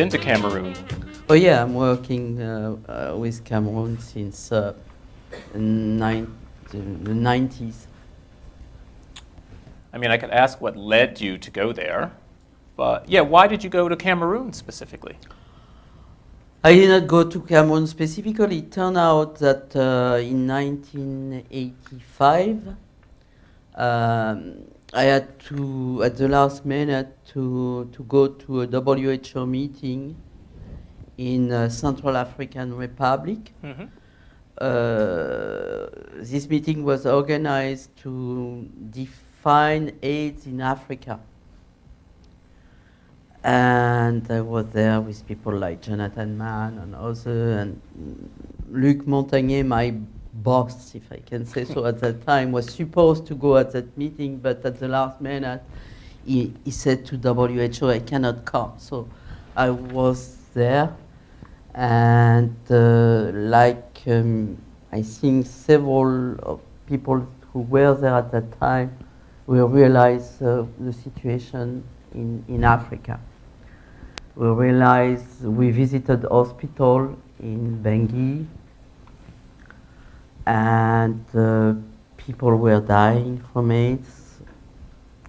been to Cameroon. Oh yeah, I'm working with Cameroon since nine, the 90s. I mean, I could ask what led you to go there, but yeah, why did you go to Cameroon specifically? I did not go to Cameroon specifically. It turned out that in 1985, I had to, at the last minute, to go to a WHO meeting in Central African Republic. Mm-hmm. This meeting was organized to define AIDS in Africa. And I was there with people like Jonathan Mann and others, and Luc Montagnier, my boss, if I can say so, at that time, was supposed to go at that meeting, but at the last minute, he said to WHO, I cannot come. So I was there, and I think several people who were there at that time will realize the situation in Africa. We realized we visited hospital in Bangui, and people were dying from AIDS.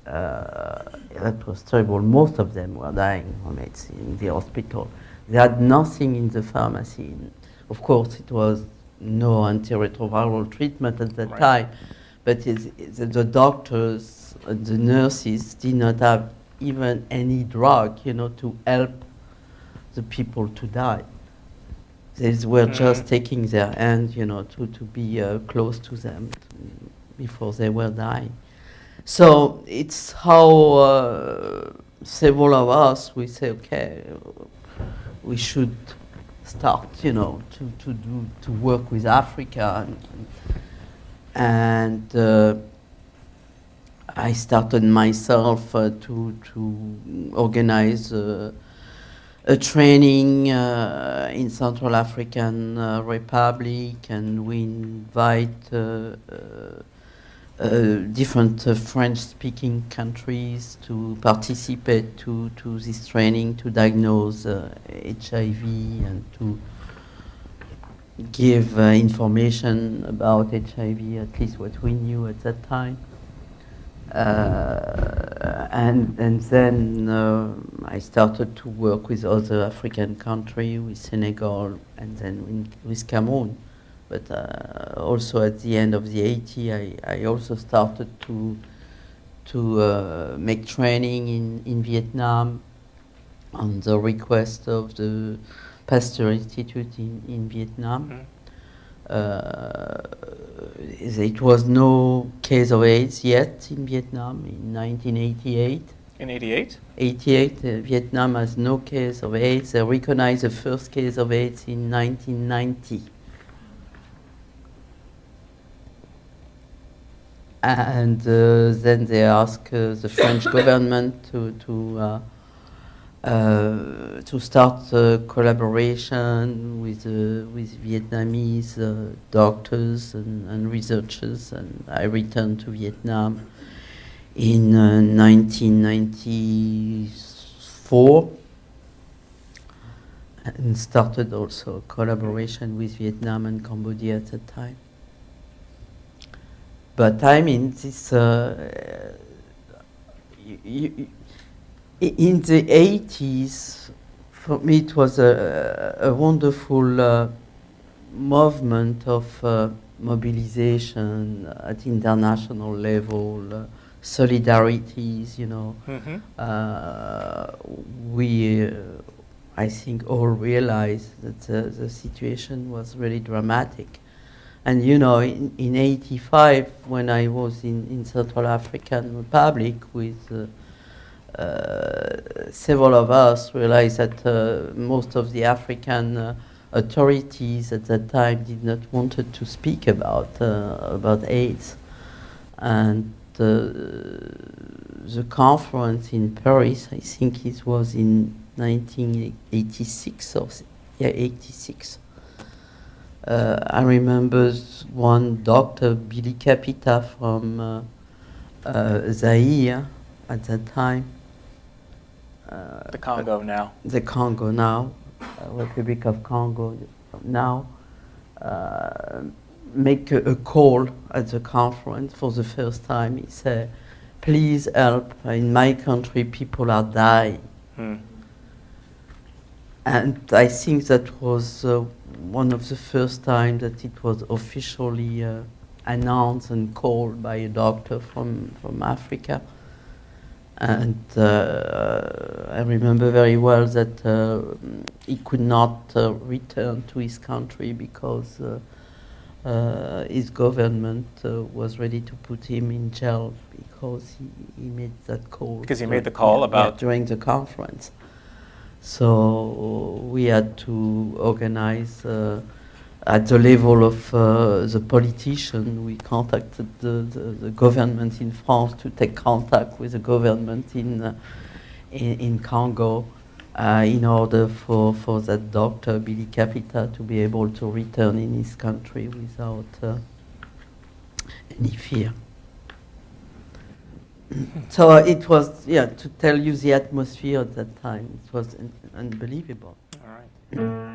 That was terrible. Most of them were dying from AIDS in the hospital. They had nothing in the pharmacy. Of course, it was no antiretroviral treatment at that time, but the doctors and the nurses did not have even any drug, to help the people to die. They were just taking their hand, to be close to them before they were dying. So it's how several of us, we say, okay, we should start, to work with Africa, and I started myself to organize a training in Central African Republic, and we invite different French-speaking countries to participate to this training, to diagnose HIV and to give information about HIV, at least what we knew at that time. And then I started to work with other African countries, with Senegal, and then with Cameroon. But also at the end of the 80s, I also started to make training in Vietnam on the request of the Pasteur Institute in Vietnam. Mm-hmm. It was no case of AIDS yet in Vietnam in 1988. In 88? 88, Vietnam has no case of AIDS. They recognized the first case of AIDS in 1990. And then they asked the French government to start collaboration with Vietnamese doctors and researchers, and I returned to Vietnam in 1994 and started also a collaboration with Vietnam and Cambodia at the time. But I mean, this in the 80s, for me it was a wonderful movement of mobilization at international level, solidarities, Mm-hmm. We, I think, all realized that the situation was really dramatic. And in 85, when I was in Central African Republic with several of us, realized that most of the African authorities at that time did not want to speak about AIDS. And the conference in Paris, I think it was in 1986 or 86. I remember one Dr. Billy Capita from Zaire at that time The Congo now. the Congo now, Republic of Congo now, make a call at the conference for the first time. He said, please help, in my country people are dying. And I think that was one of the first times that it was officially announced and called by a doctor from Africa. And I remember very well that he could not return to his country because his government was ready to put him in jail because he made that call. Because he made the call about... during the conference. So we had to organize at the level of the politician. We contacted the government in France to take contact with the government in Congo in order for that doctor, Billy Capita, to be able to return in his country without any fear. So it was, to tell you the atmosphere at that time, it was unbelievable. All right.